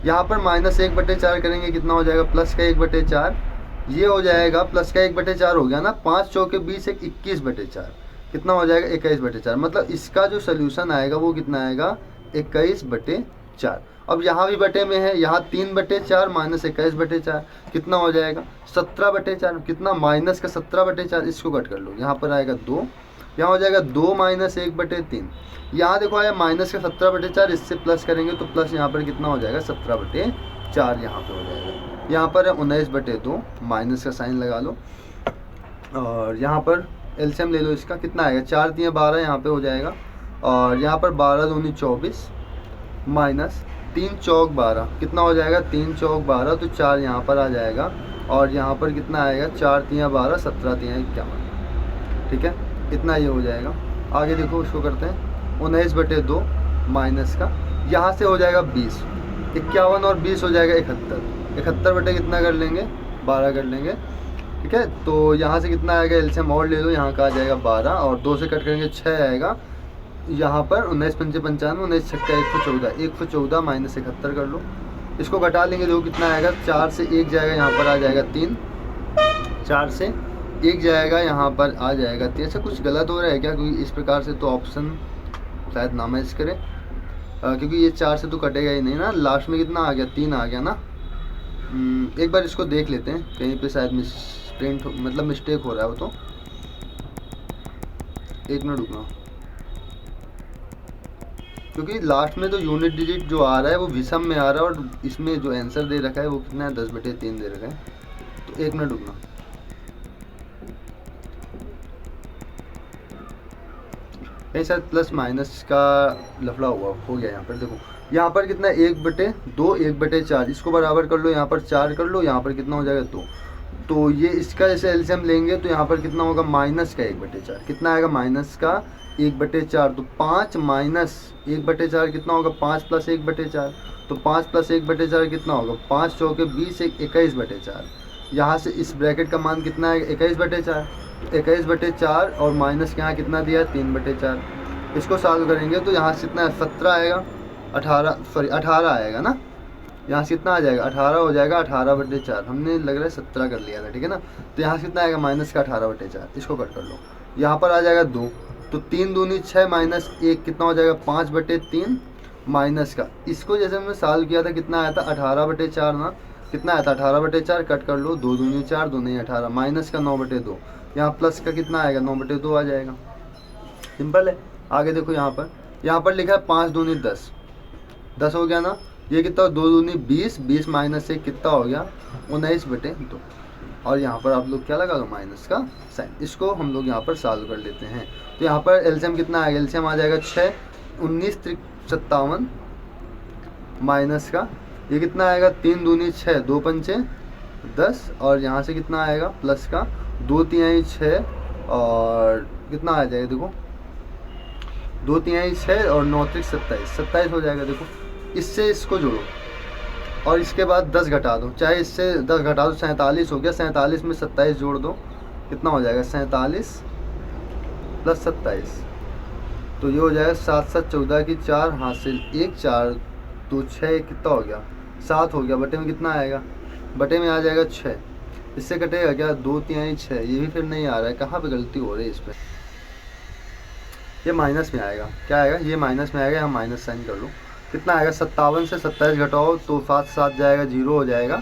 Speaker 1: यहाँ पर माइनस 1/4 करेंगे कितना हो जाएगा? प्लस का 1/4। ये हो जाएगा प्लस का 1/4 हो गया ना। 5 चौके 20 एक 21/4 कितना हो जाएगा? 21/4। मतलब इसका जो सोल्यूशन आएगा वो कितना आएगा? 21/4। अब यहाँ भी बटे में है, यहाँ 3/4 माइनस 21/4 कितना हो जाएगा? 17/4। कितना? माइनस का 17/4। इसको कट कर लो, यहाँ पर आएगा 2, यहाँ हो जाएगा 2 माइनस 1/3। यहाँ देखो आया माइनस का 17/4, इससे प्लस करेंगे तो प्लस यहाँ पर कितना हो जाएगा? 17/4 यहाँ पे हो जाएगा। यहाँ पर है 19/2, माइनस का साइन लगा लो और यहाँ पर एलसीएम ले लो इसका। कितना आएगा? 4 3 12 यहाँ पे हो जाएगा और यहाँ पर 12 दूनी 24 माइनस 3 चौक 12 कितना हो जाएगा? 3 चौक 12 तो 4 यहाँ पर आ जाएगा और यहाँ पर कितना आएगा? 4 3 12 17 3 51। ठीक है, इतना ये हो जाएगा। आगे देखो इसको करते हैं। 19/2 माइनस का यहाँ से हो जाएगा 20, 51 और 20 हो जाएगा 71। 71 बटे कितना कर लेंगे? 12 कर लेंगे। ठीक है, तो यहाँ से कितना आएगा? एलसीएम और ले लो, यहाँ का आ जाएगा 12 और 2 से कट करेंगे 6 आएगा। यहाँ पर 19 5 95, 19 6 114, 114 माइनस 71 कर लो। इसको घटा लेंगे, देखो कितना आएगा? 4 से 1 जाएगा, यहाँ पर आ जाएगा 3, 4 से 1 जाएगा, यहाँ पर आ जाएगा 3। ऐसा कुछ गलत हो रहा है क्या? क्योंकि इस प्रकार से तो ऑप्शन शायद ना मैच करे, क्योंकि ये 4 से तो कटेगा ही नहीं ना। लास्ट में कितना आ गया? 3 आ गया ना। एक बार इसको देख लेते हैं, कहीं पे शायद मिसप्रिंट मतलब मिस्टेक हो रहा है वो तो। 1 मिनट रुकना, क्योंकि लास्ट में तो यूनिट डिजिट जो आ रहा है वो विषम में आ रहा है और इसमें जो आंसर दे रखा है वो कितना है? 10/3 दे रखा है। तो 1 मिनट रुकना। कहीं शायद प्लस माइनस का लफड़ा हुआ हो गया। यहाँ पर देखो, यहाँ पर कितना? 1/2 1/4, इसको बराबर कर लो, यहाँ पर 4 कर लो, यहाँ पर कितना हो जाएगा? 2। तो ये इसका जैसे एलसीएम लेंगे तो यहाँ पर कितना होगा? माइनस का 1/4। कितना आएगा? माइनस का 1/4। तो 5 माइनस 1/4 कितना होगा? 5 प्लस 1/4। तो 5 प्लस 1/4 कितना होगा? 5 चौके 20 एक 21/4। यहाँ से इस ब्रैकेट का मान कितना आएगा? 21/4। 21/4 और माइनस के यहाँ कितना दिया? 3/4। इसको सॉल्व करेंगे तो यहाँ से कितना है? 17 आएगा, 18 आएगा ना। यहाँ से कितना आ जाएगा? 18 हो जाएगा। 18/4 हमने लग रहा है 17 कर लिया था। ठीक है ना। तो यहाँ से कितना आएगा? माइनस का 18/4। इसको कट कर लो, यहाँ पर आ जाएगा 2। तो 3 दूनी 6 माइनस 1 कितना हो जाएगा? 5/3 माइनस का, इसको जैसे हमने सॉल्व किया था कितना आया था? 18/4 ना। कितना आया था? 18/4 कट कर लो, 2 दूनी 4, 2 नहीं 18 माइनस का 9/2। यहाँ प्लस का कितना आएगा? 9/2 आ जाएगा। सिंपल है। आगे देखो यहाँ पर लिखा है 5 दूनी 10, 10 हो गया ना। ये कितना? 2 दूनी 20, 20 माइनस 1 कितना हो गया? 19/2। और यहाँ पर आप लोग क्या लगा दो? माइनस का साइन। इसको हम लोग यहाँ पर सॉल्व कर लेते हैं। तो यहाँ पर एलसीएम कितना आएगा? एलसीएम आ जाएगा 6, 19 3 57 माइनस का ये कितना आएगा? 3 दूनी 6, 2 पंचे 10 और यहाँ से कितना आएगा? प्लस का 2 तिहाई 6 और कितना आ जाएगा? देखो 2 तिहाई 6 और 9 3 27, 27 हो जाएगा। देखो इससे इसको जोड़ो और इसके बाद 10 घटा दो, चाहे इससे 10 घटा दो, 47 हो गया। 47 में 27 जोड़ दो, कितना हो जाएगा? 47 प्लस 27, तो ये हो जाएगा 7 7 14 की 4 हासिल 1 4 2 6 कितना हो गया? 7 हो गया। बटे में कितना आएगा? बटे में आ जाएगा 6। इससे कटेगा क्या, 2 3 6, ये भी फिर नहीं आ रहा है, कहाँ पे गलती हो रही है इस पर, ये माइनस में आएगा, क्या आएगा, ये माइनस में आएगा, यहाँ माइनस साइन कर लो, कितना आएगा, 57 से 27 घटाओ तो 7 7 जाएगा, 0 हो जाएगा,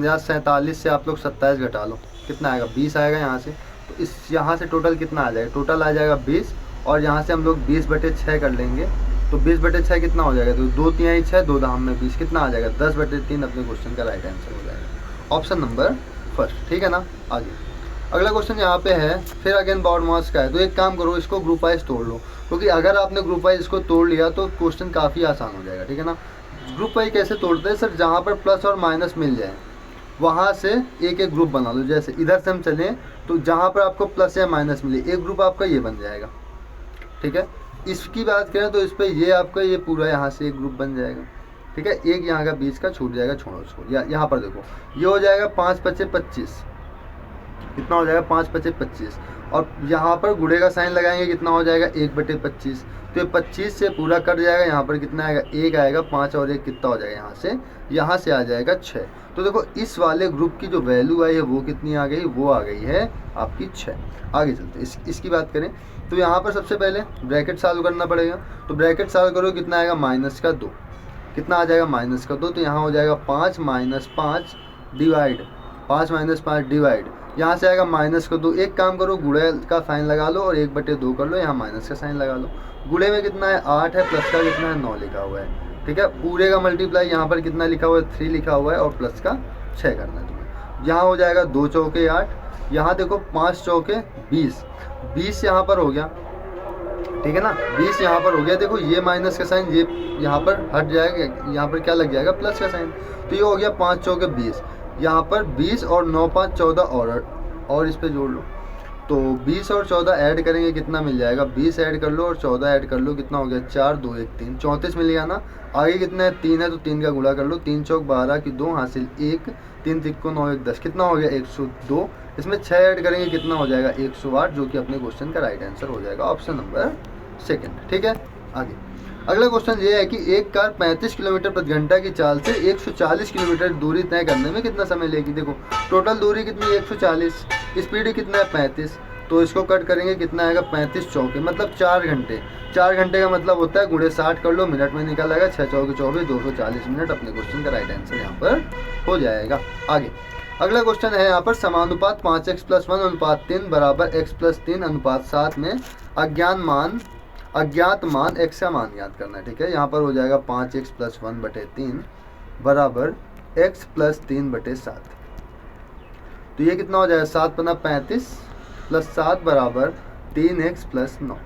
Speaker 1: या 47 से आप लोग 27 घटा लो, कितना आएगा, 20 आएगा यहाँ से। तो इस यहाँ से टोटल कितना आ जाएगा, टोटल आ जाएगा 20, और यहाँ से हम लोग 20/6 कर लेंगे, तो 20/6 कितना हो जाएगा, तो 2 3 6, 2 धाम में 20, कितना आ जाएगा, 10/3 अपने क्वेश्चन का राइट आंसर हो जाएगा, ऑप्शन नंबर फर्स्ट, ठीक है ना। आगे अगला क्वेश्चन यहाँ पे है, फिर अगेन बाउंड मास का है, तो एक काम करो, इसको ग्रुप वाइज तोड़ लो, क्योंकि अगर आपने ग्रुप वाइज इसको तोड़ लिया तो क्वेश्चन काफ़ी आसान हो जाएगा, ठीक है ना। ग्रुप वाइज कैसे तोड़ते हैं सर, जहाँ पर प्लस और माइनस मिल जाए वहाँ से एक एक ग्रुप बना लो, जैसे इधर से हम चलें तो जहाँ पर आपको प्लस या माइनस मिले एक ग्रुप आपका ये बन जाएगा, ठीक है। इसकी बात करें तो इस पर ये आपका ये पूरा यहाँ से एक ग्रुप बन जाएगा, ठीक है, एक यहाँ का बीच का छूट जाएगा, छोड़ो उसको, यहाँ पर देखो ये हो जाएगा 5 5 25, कितना हो जाएगा, 5 5 25, और यहाँ पर गुणे का साइन लगाएंगे, कितना हो जाएगा 1/25, तो ये 25 से पूरा कट जाएगा, यहाँ पर कितना आएगा 1 आएगा, 5 और 1 कितना हो जाएगा, यहाँ से आ जाएगा 6। तो देखो इस वाले ग्रुप की जो वैल्यू आई है वो कितनी आ गई, वो आ गई है आपकी 6। आगे चलते इसकी बात करें तो यहाँ पर सबसे पहले ब्रैकेट सॉल्व करना पड़ेगा, तो ब्रैकेट सॉल्व करो, कितना आएगा -2, कितना आ जाएगा -2, तो यहाँ हो जाएगा 5 - 5 डिवाइड, 5 - 5 डिवाइड, यहाँ से आएगा -2, एक काम करो गुणे का साइन लगा लो और 1/2 कर लो, यहाँ माइनस का साइन लगा लो, गुणे में कितना है 8 है, प्लस का कितना है 9 लिखा हुआ है, ठीक है, पूरे का मल्टीप्लाई यहाँ पर कितना लिखा हुआ है 3 लिखा हुआ है, और प्लस का 6 करना है तुम्हें, यहाँ हो जाएगा 2 चौके 8, यहाँ देखो 5 चौके 20, 20 यहाँ पर हो गया, ठीक है ना, 20 यहाँ पर हो गया, देखो ये माइनस का साइन ये यहाँ पर हट जाएगा, यहाँ पर क्या लग जाएगा प्लस का साइन, तो ये हो गया 5 चौके 20, यहाँ पर 20 और 9 5 14 और इस पे जोड़ लो, तो 20 और 14 ऐड करेंगे, कितना मिल जाएगा, 20 ऐड कर लो और 14 ऐड कर लो, कितना हो गया 4 2 1 3, 34 मिल गया ना। आगे कितना है 3 है, तो 3 का गुणा कर लो, 3 चौक 12 की 2 हासिल 1, 3 तिक्को 9 1 10, कितना हो गया 102, इसमें 6 ऐड करेंगे, कितना हो जाएगा 108, जो कि अपने क्वेश्चन का राइट आंसर हो जाएगा, ऑप्शन नंबर सेकंड, ठीक है। आगे अगला क्वेश्चन ये है कि एक कार 35 किलोमीटर प्रति घंटा की चाल से 140 किलोमीटर दूरी तय करने में कितना समय लेगी, देखो टोटल दूरी कितनी 140, स्पीड कितना है 35, तो इसको कट करेंगे, कितना आएगा 35 चौके मतलब 4 घंटे, 4 घंटे का मतलब होता है गुणे 60 कर लो, मिनट में निकल आएगा 6 चौके 24, 240 मिनट, अपने क्वेश्चन का राइट आंसर यहाँ पर हो जाएगा। आगे अगला क्वेश्चन है यहाँ पर, समानुपात 5x + 1 अनुपात 3 बराबर x + 3 अनुपात 7 में अज्ञात मान x का मान ज्ञात करना है, ठीक है। यहाँ पर हो जाएगा 5x + 1/3 बराबर x + 3/7, तो ये कितना हो जाएगा 7 × 35 + 7 बराबर 3x + 9,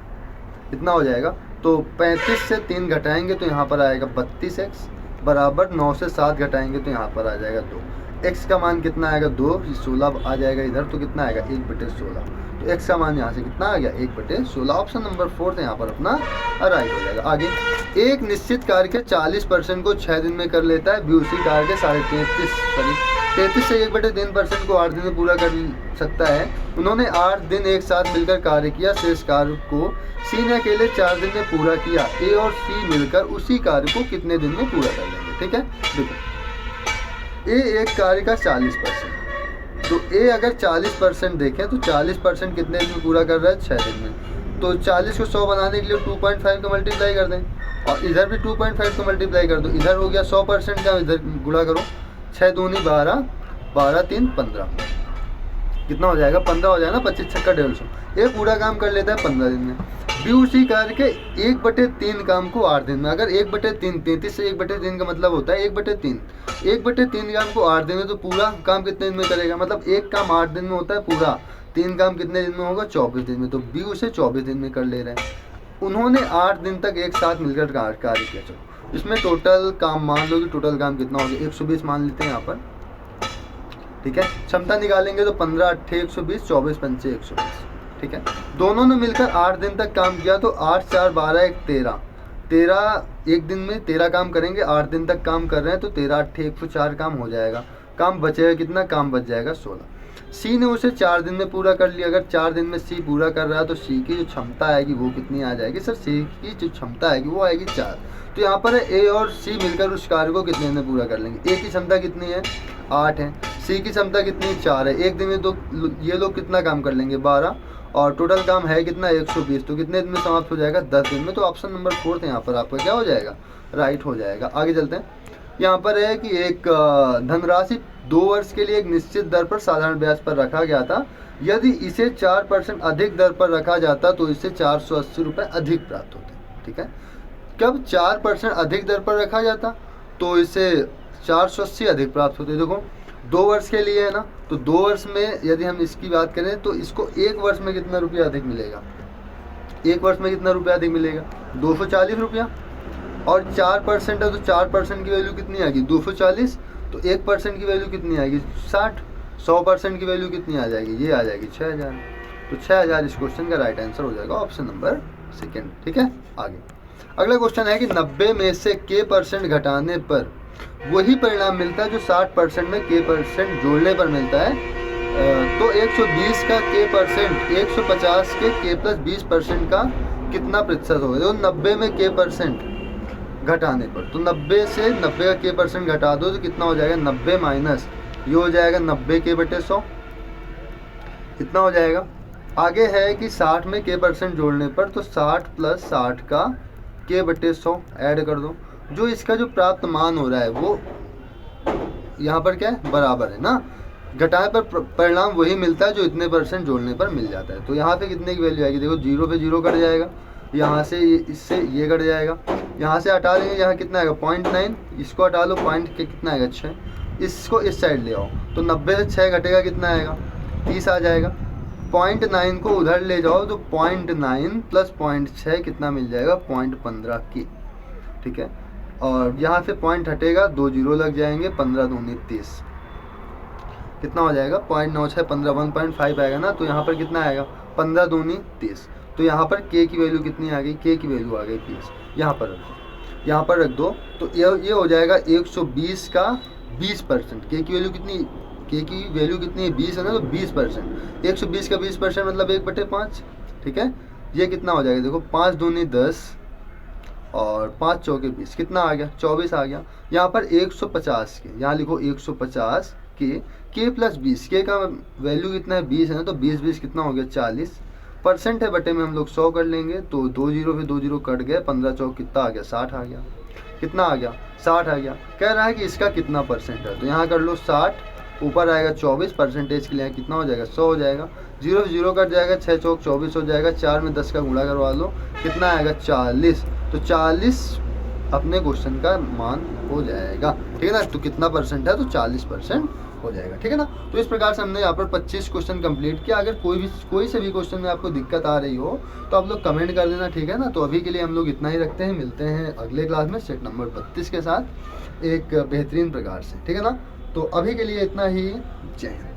Speaker 1: कितना हो जाएगा, तो 35 से 3 घटाएंगे तो यहाँ पर आएगा 32x बराबर 9 से 7 घटाएंगे तो यहाँ पर आ जाएगा 2, x का मान कितना आएगा 2, 16 आ जाएगा इधर, तो कितना आएगा 1/16, तो x का मान यहाँ से कितना आ गया 1/16, ऑप्शन नंबर 4 यहाँ पर अपना राइट हो जाएगा। आगे एक निश्चित कार्य के 40% को 6 दिन में कर लेता है, भी उसी कार्य के 33 से 1/3% को 8 दिन में पूरा कर सकता है, उन्होंने 8 दिन एक साथ मिलकर कार्य किया, शेष कार्य को सी ने अकेले 4 दिन में पूरा किया, ए और सी मिलकर उसी कार्य को कितने दिन में पूरा कर लेंगे, ठीक है। देखो ए एक कार्य का 40%, तो ए अगर 40% देखें तो 40% कितने दिन में पूरा कर रहा है 6 दिन में, तो 40 को 100 बनाने के लिए 2.5 को मल्टीप्लाई कर दें, और इधर भी 2.5 को मल्टीप्लाई कर दो, इधर हो गया 100% का, इधर गुणा करो, 6 दूनी 12, 12 3 15, कितना हो जाएगा 15 हो जाएगा ना, 25 छक्का 150, ये पूरा काम कर लेता है 15 दिन में, भी उसी कार्य के 1/3 काम को 8 दिन में, अगर 1/3 33 से 1/3 का मतलब होता है 1/3 काम को 8 दिन में, तो पूरा काम कितने दिन में करेगा, मतलब एक काम 8 दिन में होता है पूरा, 3 काम कितने दिन में होगा 24 दिन में, तो बी उसे 24 दिन में कर ले रहे हैं, उन्होंने 8 दिन तक एक साथ मिलकर कार्य किया। चलो इसमें टोटल काम मान लो कि टोटल काम कितना हो गया 120 मान लेते हैं यहाँ पर, ठीक है, क्षमता निकालेंगे तो 15 8 120, 24 5 120, ठीक है। दोनों ने मिलकर 8 दिन तक काम किया, तो 8 4 12 1 13 एक दिन में 13 काम करेंगे, 8 दिन तक काम कर रहे हैं, तो 13 8 104 काम हो जाएगा, काम बचेगा कितना, काम बच जाएगा 16। सी ने उसे 4 दिन में पूरा कर लिया, अगर 4 दिन में सी पूरा कर रहा है तो सी की जो क्षमता आएगी वो कितनी आ जाएगी सर, सी की जो क्षमता आएगी वो आएगी 4, तो यहाँ पर ए और सी मिलकर उस कार्य को कितने दिन में पूरा कर लेंगे, ए की क्षमता कितनी है 8 है, सी की क्षमता कितनी 4 है, एक दिन में तो ये लोग कितना काम कर लेंगे 12, और टोटल काम है कितना 120, तो कितने दिन में समाप्त हो जाएगा 10 दिन में। तो ऑप्शन नंबर 4 यहाँ पर आपका क्या हो जाएगा, राइट हो जाएगा। आगे चलते हैं। यहाँ पर है कि एक धनराशि 2 वर्ष के लिए एक निश्चित दर पर साधारण ब्याज पर रखा गया था। यदि इसे 4% अधिक दर पर रखा जाता तो इससे 480 रुपये अधिक प्राप्त होते। ठीक है, कब 4% अधिक दर पर रखा जाता तो इसे 480 अधिक प्राप्त होते। देखो 2 वर्ष के लिए है ना, तो 2 वर्ष में यदि हम इसकी बात करें तो इसको 1 वर्ष में कितना रुपया अधिक मिलेगा, 1 वर्ष में कितना रुपया अधिक मिलेगा 240 रुपया, और 4% है तो 4% की वैल्यू कितनी आएगी 240, तो 1% की वैल्यू कितनी आएगी 60, 100% की वैल्यू कितनी आ जाएगी, ये आ जाएगी 6000। तो 6000 इस क्वेश्चन का राइट आंसर हो जाएगा ऑप्शन नंबर सेकेंड। ठीक है, आगे अगला क्वेश्चन है कि 90 में से k% घटाने पर वही परिणाम मिलता है जो 60% में k% जोड़ने पर मिलता है। तो 120 का k%, 150 के k+20% का कितना प्रतिशत होगा। तो 90 में k% घटाने पर, तो 90 से 90 का k% घटा दो तो कितना हो जाएगा 90 माइनस ये हो जाएगा 90 k/100, कितना हो जाएगा। आगे है कि 60 में k% जोड़ने पर, तो 60 + 60 का k/100 ऐड कर दो। जो इसका जो प्राप्त मान हो रहा है वो यहाँ पर क्या है बराबर है ना, घटाए पर परिणाम वही मिलता है जो इतने % जोड़ने पर मिल जाता है। तो यहाँ पे कितने की वैल्यू आएगी, देखो 0 पे 0 कट जाएगा, यहाँ से इससे ये कट जाएगा, यहाँ से हटा लेंगे, यहाँ कितना आएगा 0.9, इसको हटा लो, पॉइंट के कितना आएगा 6, इसको इस साइड ले आओ, तो 90 से 6 घटेगा कितना आएगा 30 आ जाएगा। 0.9 को उधर ले जाओ तो 0.9 + 0.6 कितना मिल जाएगा 0.15 की। ठीक है, और यहाँ से पॉइंट हटेगा, 2 0 लग जाएंगे, 15 दूनी 30, कितना हो जाएगा 0.96 15 1.5 आएगा ना, तो यहाँ पर कितना आएगा 15 दूनी 30। तो यहाँ पर k की वैल्यू कितनी आ गई, k की वैल्यू आ गई 20, यहाँ पर रख दो, यहाँ पर रख दो, तो ये हो जाएगा 120 का 20%। k की वैल्यू कितनी, k की वैल्यू कितनी है 20 है ना, तो 20%, 120 का 20% मतलब 1/5। ठीक है, ये कितना हो जाएगा, देखो 5 दूनी 10 और 5 चौके 20, कितना आ गया 24 आ गया। यहाँ पर 150 के, यहाँ लिखो 150 के k+20, k का वैल्यू कितना है 20 है ना, तो 20 कितना हो गया 40% है, बटे में हम लोग 100 कर लेंगे, तो 2 0 पे 2 0 कट गए, 15 चौक कितना आ गया 60 आ गया, कितना आ गया 60 आ गया। कह रहा है कि इसका कितना % है, तो यहाँ कर लो 60, ऊपर आएगा 24% के लिए कितना हो जाएगा 100 हो जाएगा, 0 से 0 कट जाएगा, 6 चौक 24 हो जाएगा, 4 में 10 का गुणा करवा लो, कितना आएगा 40, तो 40 अपने क्वेश्चन का मान हो जाएगा। ठीक है ना, तो कितना % है, तो 40% हो जाएगा। ठीक है ना, तो इस प्रकार से हमने यहाँ पर 25 क्वेश्चन कंप्लीट किया। अगर कोई से भी क्वेश्चन में आपको दिक्कत आ रही हो तो आप लोग कमेंट कर देना। ठीक है ना, तो अभी के लिए हम लोग इतना ही रखते हैं, मिलते हैं अगले क्लास में सेट नंबर 32 के साथ एक बेहतरीन प्रकार से। ठीक है ना, तो अभी के लिए इतना ही, जय हिंद।